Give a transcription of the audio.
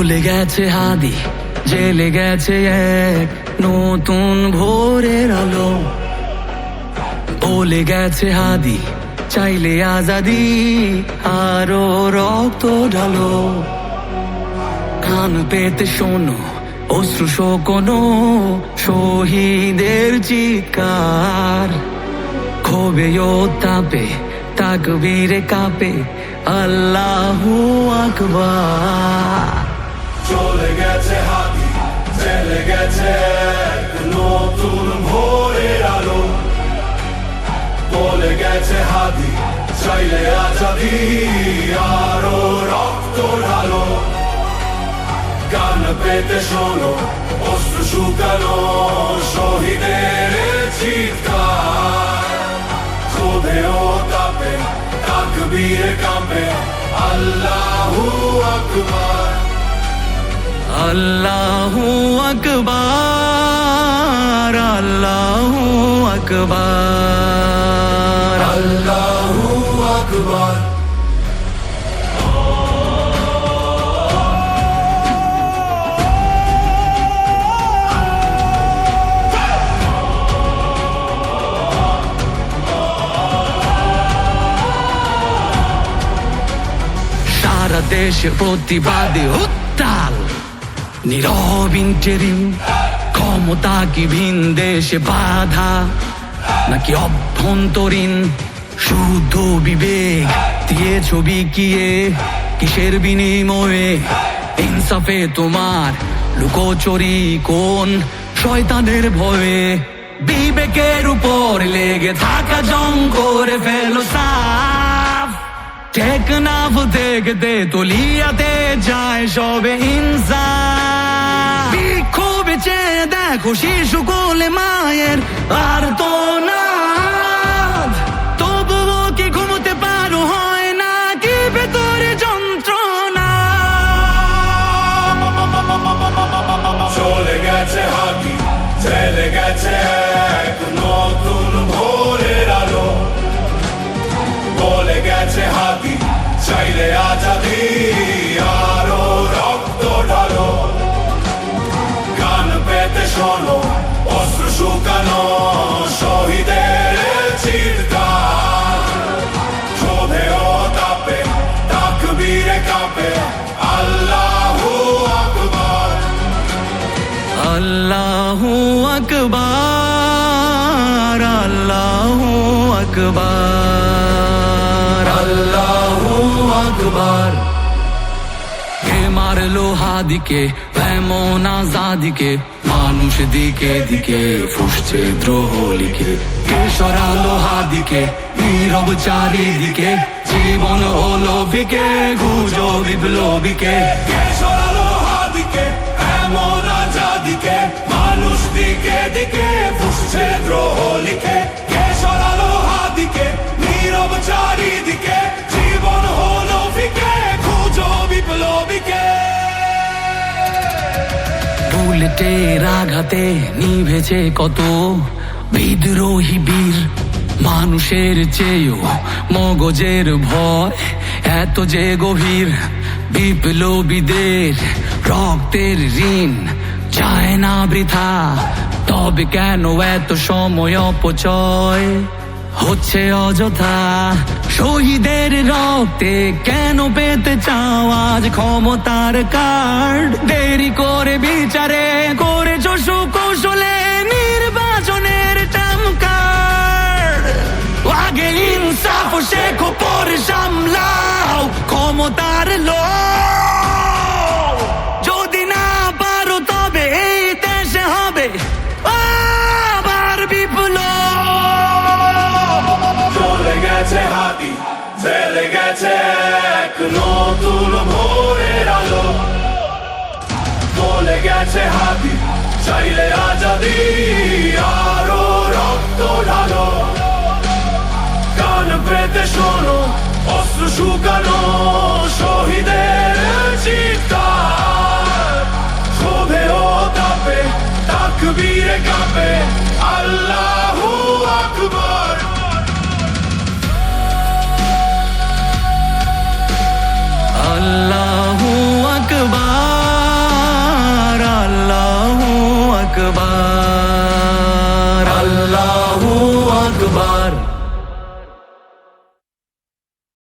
চলে গেছে হাদি, জেলে গেছে এক নতুন ভোরের আলো। বলে গেছে হাদি, চাইলে আজাদি, আরো রক্ত ঢালো। কান পেতে শোনো অশ্রু শোকনো শহীদের চিৎকার। ক্ষোভে ও তাপে তাকবীরে কাঁপে আল্লাহু আকবার। চলে গেছে হাদি, চলে গেছে এক নতুন ভোরের আলো। বলে গেছে হাদি, চাইলে আজাদি, আরো রক্ত ঢালো। কান পেতে শোনো অশ্রু শুকানো শহীদের চিৎকার। ক্ষোভে ও তাপে তাকবীরে কাঁপে আল্লাহু আকবার। আল্লাহু আকবার, আল্লাহু আকবার, আল্লাহু আকবার। সারা দেশে প্রতিবাদে উত্তাল, নীরব ইন্টেরিম। ক্ষমতা কি ভিন দেশে বাধা নাকি অভ্যন্তরীণ? শুদ্ধ বিবেক দিয়ে ছবি কিয়ে কিসের বিনিময়ে? ইনসাফে তোমার লুকোচুরি কোন শয়তানের ভয়ে? বিবেকের উপর লেগে থাকা জং করে ফেলো সাফ। টেকনাফ থেকে তলিয়াতে যায় সবে ইনসাফ। বিক্ষোভে চেয়ে দেখো শিশু কোলে মায়ের আর তো না, তবুও কি ঘুমোতে পারো? হয় না কি ভেতরে যন্ত্রণা? চলে গেছে হাদি, চলে গেছে এক নতুন ভোরের আলো। বলে গেছে হাদি, চাইলে আজাদি, আরো রক্ত ঢালো। কান পেতে শোনো অশ্রু শুকানো শহীদের চিৎকার। ক্ষোভে ও তাপে তাকবীরে কাঁপে আল্লাহু আকবার। আল্লাহু আকবার, আল্লাহু আকবার, আল্লাহু আকবার। কে মারলো হাদিকে এমন আজাদিকে? মানুষ দিকে দিকে ফুসছে দ্রোহ লিখে। কে সরালো হাদিকে নীরব চারিদিকে? জীবন হলো ফিকে গুজো বিপ্লবীকে। কে সরালো হাদিকে এমন আজাদিকে? মানুষ দিকে দিকে ফুসছে দ্রোহ লিখে। কে সরালো হাদিকে নীরব চারিদিকে? জীবন হলো ফিকে খুঁজো বিপ্লবীকে। বুলেটের আঘাতে নিভেছে কত বিদ্রোহী বীর। মানুষের চেয়েও মগজের ভয় এত যে গভীর। বিপ্লবীদের রক্তের ঋণ চায় না বৃথা, তবে কেন এত সময় অপচয় হচ্ছে অযথা? শহীদের রক্তে কেন পেতে চাও আজ ক্ষমতার কার্ড? দেরি করে বিচারে করেছ সুকৌশলে নির্বাচনের টার্ম কার্ড। আগে ইনসাফ শেখো পরে সামলাও ক্ষমতার লোভ। যদি না পারো তবে এই দেশে হবে আবার বিপ্লব। চলে গেছে হাদি, চলে গেছে এক নতুন ভোরের আলো। বলে গেছে হাদি, চাইলে আজাদি, আরো রক্ত ঢালো। কান পেতে শোনো অশ্রু শুকানো শহীদের চিৎকার। ক্ষোভে ও তাপে তাকবীরে কাঁপে আল্লাহু আকবার। আল্লাহু আকবার। আকবার আল্লাহু আকবার